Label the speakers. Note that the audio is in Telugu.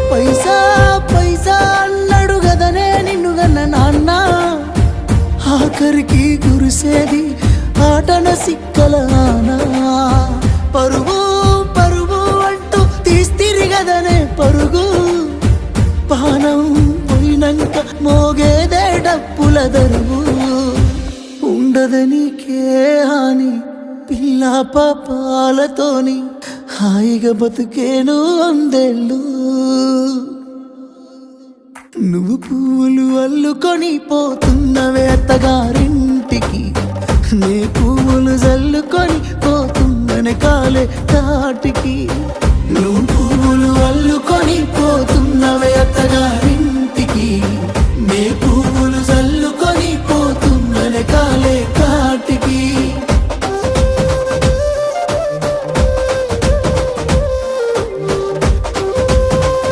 Speaker 1: పైసా పైసా అన్నాడు గదనే నిన్ను గన్న నాన్న, ఆఖరికి కురిసేది ఆటన సిక్కల ఆనా. పరుగు పరుగు అంటూ తీస్తిరి గదనే పరుగు, పానం పోయినంక మోగేదే డప్పుల దరువు. ఉండదనికే హాని పిల్ల పాపాలతోని, హాయిగా బతుకేను వందేళ్ళు. నువ్వు పూలు అల్లుకొని పోతున్నవే అత్తగారింటికి, నే పువ్వులు జల్లుకొని పోతున్ననే కాలే తాటికి. నువ్వు